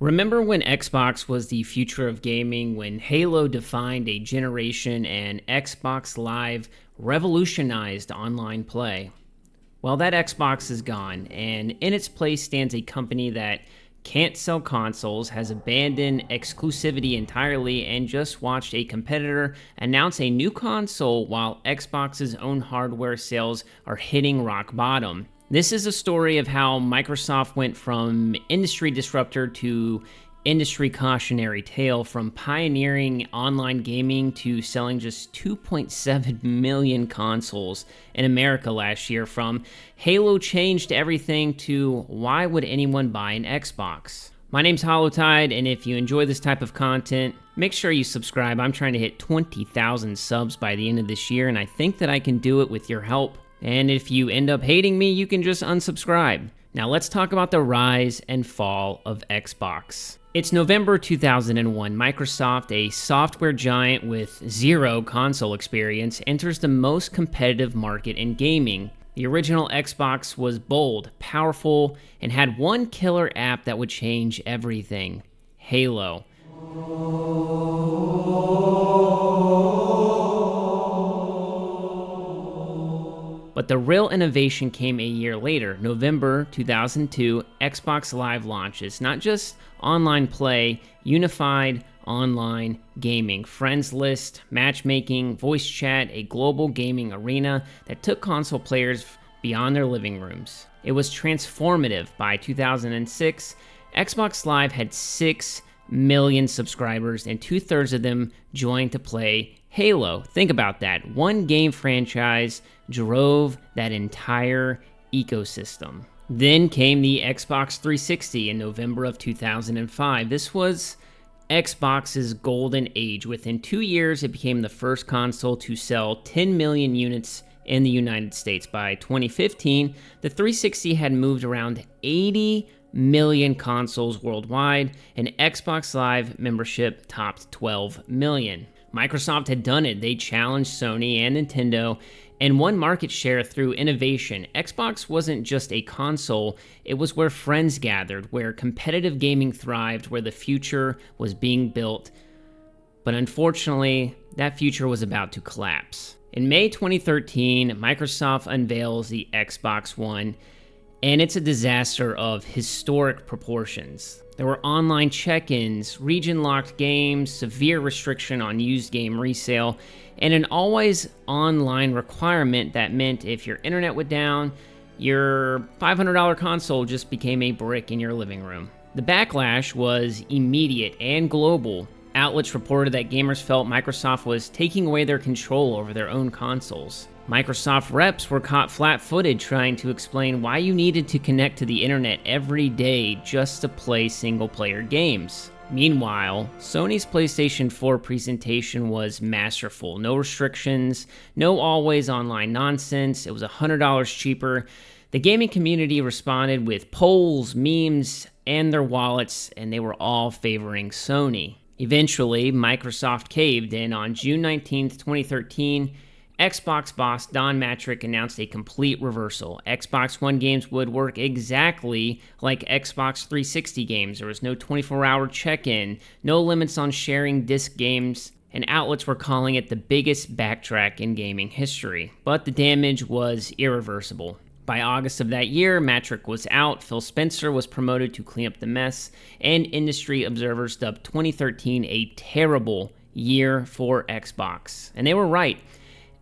Remember when Xbox was the future of gaming, when Halo defined a generation and Xbox Live revolutionized online play? Well, that Xbox is gone, and in its place stands a company that can't sell consoles, has abandoned exclusivity entirely, and just watched a competitor announce a new console while Xbox's own hardware sales are hitting rock bottom. This is a story of how Microsoft went from industry disruptor to industry cautionary tale, from pioneering online gaming to selling just 2.7 million consoles in America last year, from Halo changed everything to why would anyone buy an Xbox? My name's HoloTide, and if you enjoy this type of content, make sure you subscribe. I'm trying to hit 20,000 subs by the end of this year, and I think that I can do it with your help. And if you end up hating me, you can just unsubscribe. Now let's talk about the rise and fall of Xbox. It's November 2001. Microsoft, a software giant with zero console experience, enters the most competitive market in gaming. The original Xbox was bold, powerful, and had one killer app that would change everything: Halo. But the real innovation came a year later. November 2002, Xbox Live launches. Not just online play, unified online gaming, friends list, matchmaking, voice chat, a global gaming arena that took console players beyond their living rooms. It was transformative. By 2006, Xbox Live had 6 million subscribers, and 2/3 of them joined to play Halo. Think about that. One game franchise drove that entire ecosystem. Then came the Xbox 360 in November of 2005. This was Xbox's golden age. Within 2 years, it became the first console to sell 10 million units in the United States. By 2015, the 360 had moved around 80 million consoles worldwide, and Xbox Live membership topped 12 million. Microsoft had done it. They challenged Sony and Nintendo and won market share through innovation. Xbox wasn't just a console, it was where friends gathered, where competitive gaming thrived, where the future was being built. But unfortunately, that future was about to collapse. In May 2013, Microsoft unveils the Xbox One, and it's a disaster of historic proportions. There were online check-ins, region-locked games, severe restriction on used game resale, and an always online requirement that meant if your internet went down, your $500 console just became a brick in your living room. The backlash was immediate and global. Outlets reported that gamers felt Microsoft was taking away their control over their own consoles. Microsoft reps were caught flat-footed trying to explain why you needed to connect to the internet every day just to play single-player games. Meanwhile, Sony's PlayStation 4 presentation was masterful. No restrictions, no always online nonsense. It was $100 cheaper. The gaming community responded with polls, memes, and their wallets, and they were all favoring Sony. Eventually, Microsoft caved in. On June 19th, 2013, Xbox boss Don Mattrick announced a complete reversal. Xbox One games would work exactly like Xbox 360 games. There was no 24-hour check-in, no limits on sharing disc games, and outlets were calling it the biggest backtrack in gaming history. But the damage was irreversible. By August of that year, Mattrick was out, Phil Spencer was promoted to clean up the mess, and industry observers dubbed 2013 a terrible year for Xbox. And they were right.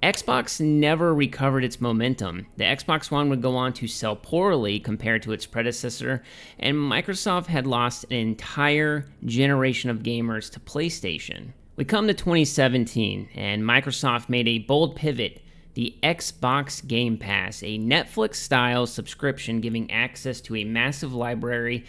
Xbox never recovered its momentum. The Xbox One would go on to sell poorly compared to its predecessor, and Microsoft had lost an entire generation of gamers to PlayStation. We come to 2017, and Microsoft made a bold pivot: the Xbox Gamepass, a Netflix-style subscription giving access to a massive library,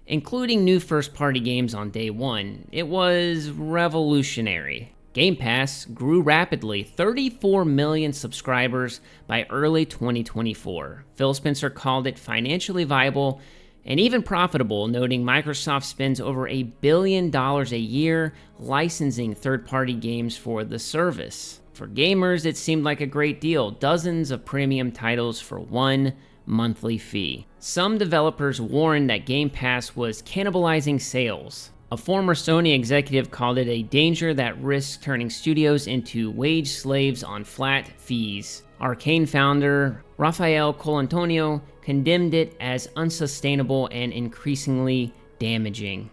including new first-party games on day one. It was revolutionary. Game Pass grew rapidly, 34 million subscribers by early 2024. Phil Spencer called it financially viable and even profitable, noting Microsoft spends over $1 billion a year licensing third-party games for the service. For gamers, it seemed like a great deal. Dozens of premium titles for $1 monthly fee. Some developers warned that Game Pass was cannibalizing sales. A former Sony executive called it a danger that risks turning studios into wage slaves on flat fees. Arcane founder Rafael Colantonio condemned it as unsustainable and increasingly damaging.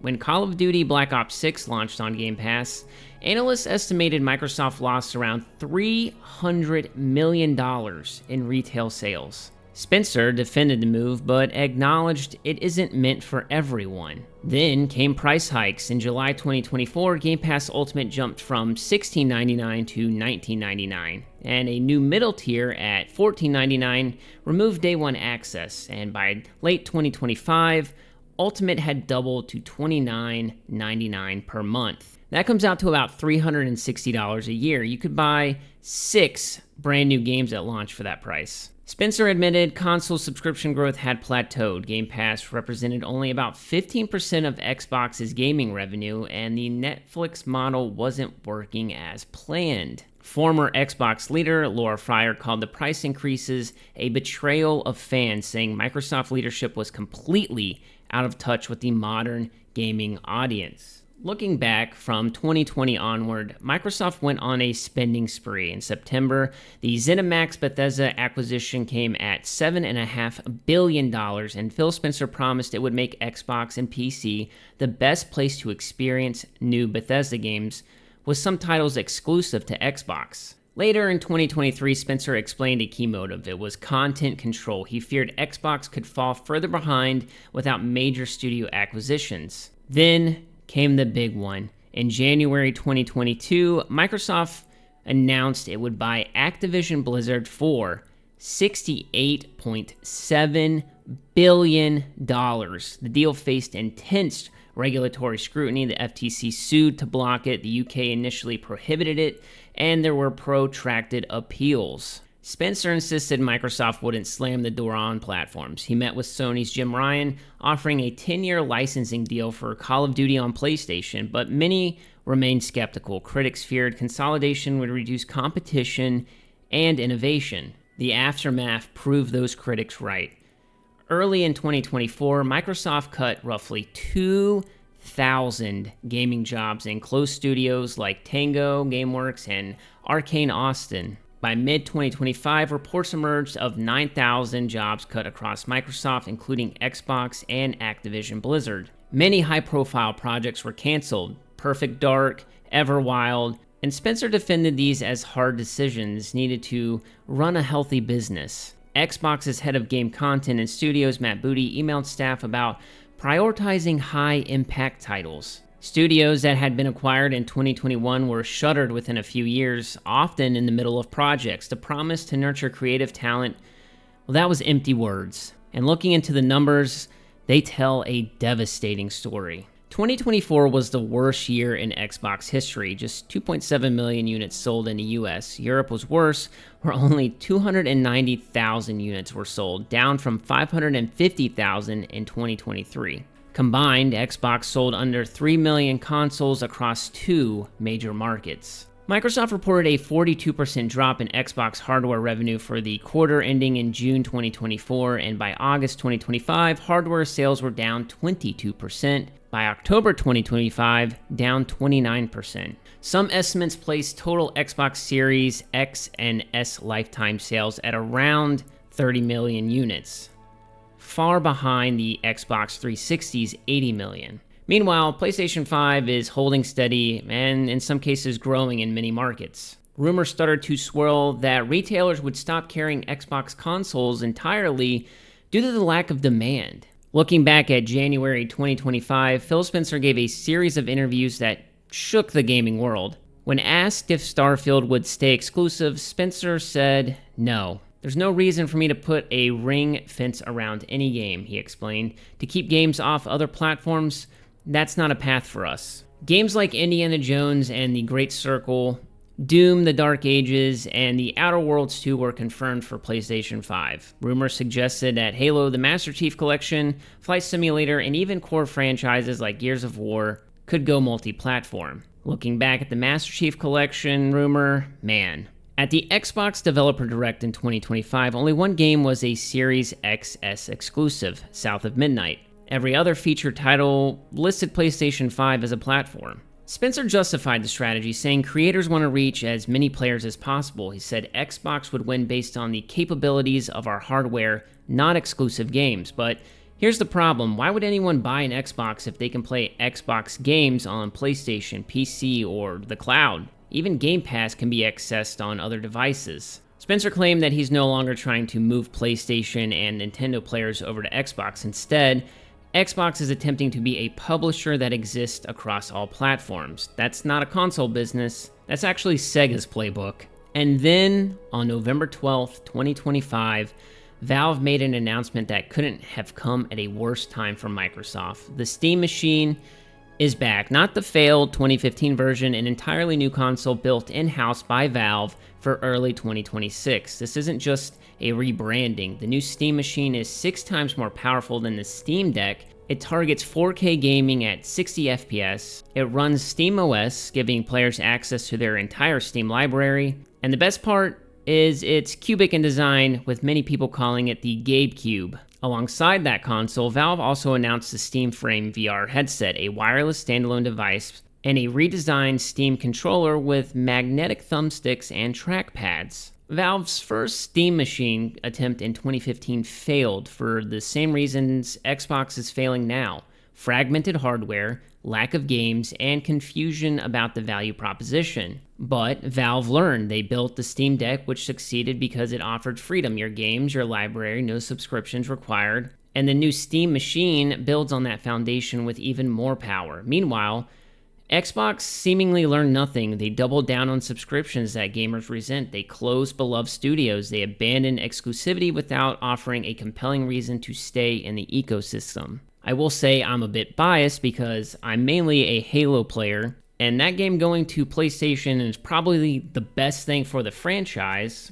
When Call of Duty Black Ops 6 launched on Game Pass, analysts estimated Microsoft lost around $300 million in retail sales. Spencer defended the move, but acknowledged it isn't meant for everyone. Then came price hikes. In July 2024, Game Pass Ultimate jumped from $16.99 to $19.99, and a new middle tier at $14.99 removed day one access, and by late 2025, Ultimate had doubled to $29.99 per month. That comes out to about $360 a year. You could buy 6 brand new games at launch for that price. Spencer admitted console subscription growth had plateaued. Game Pass represented only about 15% of Xbox's gaming revenue, and the Netflix model wasn't working as planned. Former Xbox leader Laura Fryer called the price increases a betrayal of fans, saying Microsoft leadership was completely out of touch with the modern gaming audience. Looking back from 2020 onward, Microsoft went on a spending spree. In September, the ZeniMax Bethesda acquisition came at $7.5 billion, and Phil Spencer promised it would make Xbox and PC the best place to experience new Bethesda games, with some titles exclusive to Xbox. Later in 2023, Spencer explained a key motive. It was content control. He feared Xbox could fall further behind without major studio acquisitions. Then came the big one. In January 2022, Microsoft announced it would buy Activision Blizzard for $68.7 billion. The deal faced intense regulatory scrutiny. The FTC sued to block it. The UK initially prohibited it, and there were protracted appeals. Spencer insisted Microsoft wouldn't slam the door on platforms. He met with Sony's Jim Ryan, offering a 10-year licensing deal for Call of Duty on PlayStation, but many remained skeptical. Critics feared consolidation would reduce competition and innovation. The aftermath proved those critics right. Early in 2024, Microsoft cut roughly 2,000 gaming jobs and closed studios like Tango, GameWorks, and Arcane Austin. By mid-2025, reports emerged of 9,000 jobs cut across Microsoft, including Xbox and Activision Blizzard. Many high-profile projects were canceled: Perfect Dark, Everwild, and Spencer defended these as hard decisions needed to run a healthy business. Xbox's head of game content and studios, Matt Booty, emailed staff about prioritizing high-impact titles. Studios that had been acquired in 2021 were shuttered within a few years, often in the middle of projects. The promise to nurture creative talent, well, that was empty words. And looking into the numbers, they tell a devastating story. 2024 was the worst year in Xbox history, just 2.7 million units sold in the US. Europe was worse, where only 290,000 units were sold, down from 550,000 in 2023. Combined, Xbox sold under 3 million consoles across 2 major markets. Microsoft reported a 42% drop in Xbox hardware revenue for the quarter ending in June 2024, and by August 2025, hardware sales were down 22%. By October 2025, down 29%. Some estimates place total Xbox Series X and S lifetime sales at around 30 million units, far behind the Xbox 360's 80 million. Meanwhile, PlayStation 5 is holding steady and in some cases growing in many markets. Rumors started to swirl that retailers would stop carrying Xbox consoles entirely due to the lack of demand. Looking back at January 2025, Phil Spencer gave a series of interviews that shook the gaming world. When asked if Starfield would stay exclusive, Spencer said, "No. There's no reason for me to put a ring fence around any game," he explained. "To keep games off other platforms, that's not a path for us." Games like Indiana Jones and The Great Circle, Doom, The Dark Ages, and The Outer Worlds 2 were confirmed for PlayStation 5. Rumors suggested that Halo, the Master Chief Collection, Flight Simulator, and even core franchises like Gears of War could go multi-platform. Looking back at the Master Chief Collection rumor, man, At the Xbox Developer Direct in 2025, only one game was a Series XS exclusive, South of Midnight. Every other featured title listed PlayStation 5 as a platform. Spencer justified the strategy, saying creators want to reach as many players as possible. He said Xbox would win based on the capabilities of our hardware, not exclusive games. But here's the problem. Why would anyone buy an Xbox if they can play Xbox games on PlayStation, PC, or the cloud? Even gamepass can be accessed on other devices. Spencer claimed that he's no longer trying to move PlayStation and Nintendo players over to Xbox. Instead, Xbox is attempting to be a publisher that exists across all platforms. That's not a console business. That's actually Sega's playbook. And then, on November 12th, 2025, Valve made an announcement that couldn't have come at a worse time for Microsoft. The Steam Machine is back. Not the failed 2015 version, an entirely new console built in-house by Valve for early 2026. This isn't just a rebranding. The new Steam Machine is 6 times more powerful than the Steam Deck. It targets 4K gaming at 60 FPS. It runs SteamOS, giving players access to their entire Steam library. And the best part is it's cubic in design, with many people calling it the GameCube. Alongside that console, Valve also announced the Steam Frame VR headset, a wireless standalone device, and a redesigned Steam controller with magnetic thumbsticks and trackpads. Valve's first Steam Machine attempt in 2015 failed for the same reasons Xbox is failing now: fragmented hardware, lack of games, and confusion about the value proposition. But Valve learned. They built the Steam Deck, which succeeded because it offered freedom: your games, your library, no subscriptions required. And the new Steam Machine builds on that foundation with even more power. Meanwhile, Xbox seemingly learned nothing. They doubled down on subscriptions that gamers resent. They closed beloved studios. They abandoned exclusivity without offering a compelling reason to stay in the ecosystem. I will say I'm a bit biased because I'm mainly a Halo player, and that game going to PlayStation is probably the best thing for the franchise,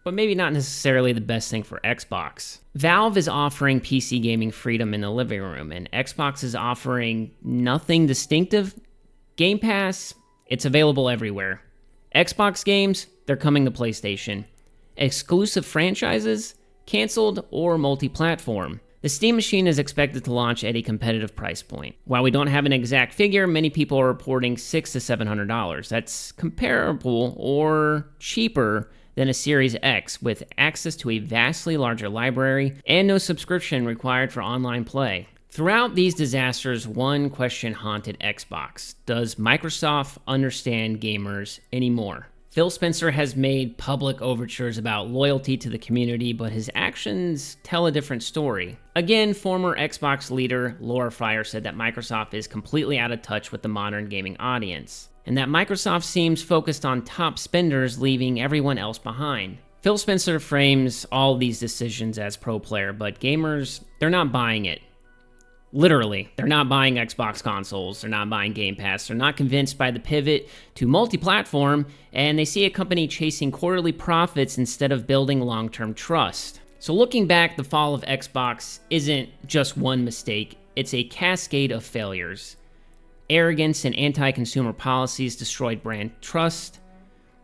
but maybe not necessarily the best thing for Xbox. Valve is offering PC gaming freedom in the living room, and Xbox is offering nothing distinctive. Game Pass, it's available everywhere. Xbox games, they're coming to PlayStation. Exclusive franchises, canceled or multi-platform. The Steam Machine is expected to launch at a competitive price point. While we don't have an exact figure, many people are reporting $600 to $700. That's comparable or cheaper than a Series X, with access to a vastly larger library and no subscription required for online play. Throughout these disasters, one question haunted Xbox: does Microsoft understand gamers anymore? Phil Spencer has made public overtures about loyalty to the community, but his actions tell a different story. Again, former Xbox leader Laura Fryer said that Microsoft is completely out of touch with the modern gaming audience, and that Microsoft seems focused on top spenders, leaving everyone else behind. Phil Spencer frames all these decisions as pro player, but gamers, they're not buying it. Literally, they're not buying Xbox consoles, they're not buying Game Pass, they're not convinced by the pivot to multi-platform, and they see a company chasing quarterly profits instead of building long-term trust. So looking back, the fall of Xbox isn't just one mistake, it's a cascade of failures. Arrogance and anti-consumer policies destroyed brand trust.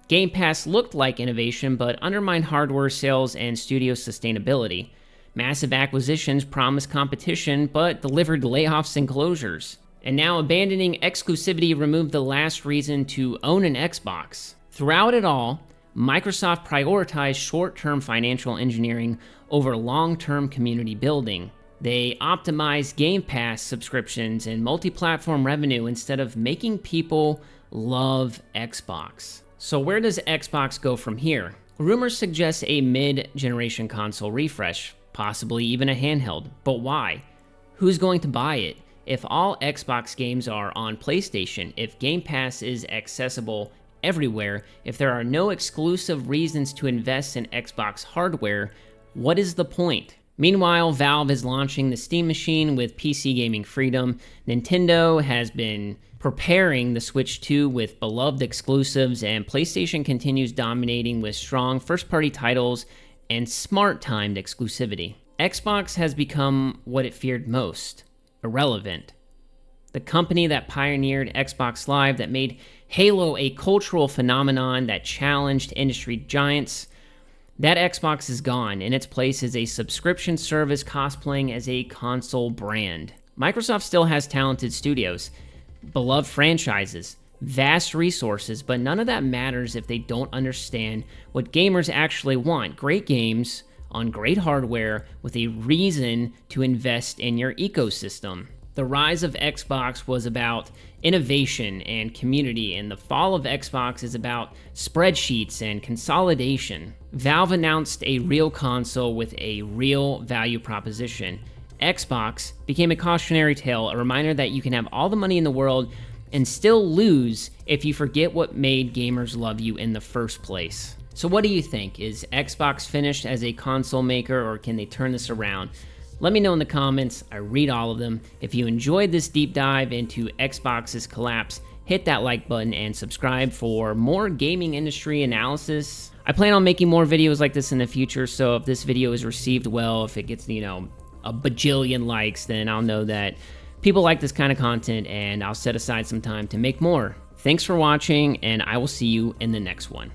Game Pass looked like innovation, but undermined hardware sales and studio sustainability. Massive acquisitions promised competition, but delivered layoffs and closures. And now abandoning exclusivity removed the last reason to own an Xbox. Throughout it all, Microsoft prioritized short-term financial engineering over long-term community building. They optimized Game Pass subscriptions and multi-platform revenue instead of making people love Xbox. So where does Xbox go from here? Rumors suggest a mid-generation console refresh, possibly even a handheld. But why? Who's going to buy it? If all Xbox games are on PlayStation, if Game Pass is accessible everywhere, if there are no exclusive reasons to invest in Xbox hardware, what is the point? Meanwhile, Valve is launching the Steam Machine with PC gaming freedom. Nintendo has been preparing the Switch 2 with beloved exclusives, and PlayStation continues dominating with strong first-party titles and smart-timed exclusivity. Xbox has become what it feared most: irrelevant. the company that pioneered Xbox Live, that made Halo a cultural phenomenon that challenged industry giants. That Xbox is gone. In its place is a subscription service cosplaying as a console brand. Microsoft still has talented studios, beloved franchises, vast resources, but none of that matters if they don't understand what gamers actually want. Great games on great hardware with a reason to invest in your ecosystem. The rise of Xbox was about innovation and community, and the fall of Xbox is about spreadsheets and consolidation. Valve announced a real console with a real value proposition. Xbox became a cautionary tale, a reminder that you can have all the money in the world and still lose if you forget what made gamers love you in the first place. So what do you think? Is Xbox finished as a console maker, or can they turn this around? Let me know in the comments. I read all of them. If you enjoyed this deep dive into Xbox's collapse, hit that like button and subscribe for more gaming industry analysis. I plan on making more videos like this in the future, so if this video is received well, if it gets, a bajillion likes, then I'll know that people like this kind of content, and I'll set aside some time to make more. Thanks for watching, and I will see you in the next one.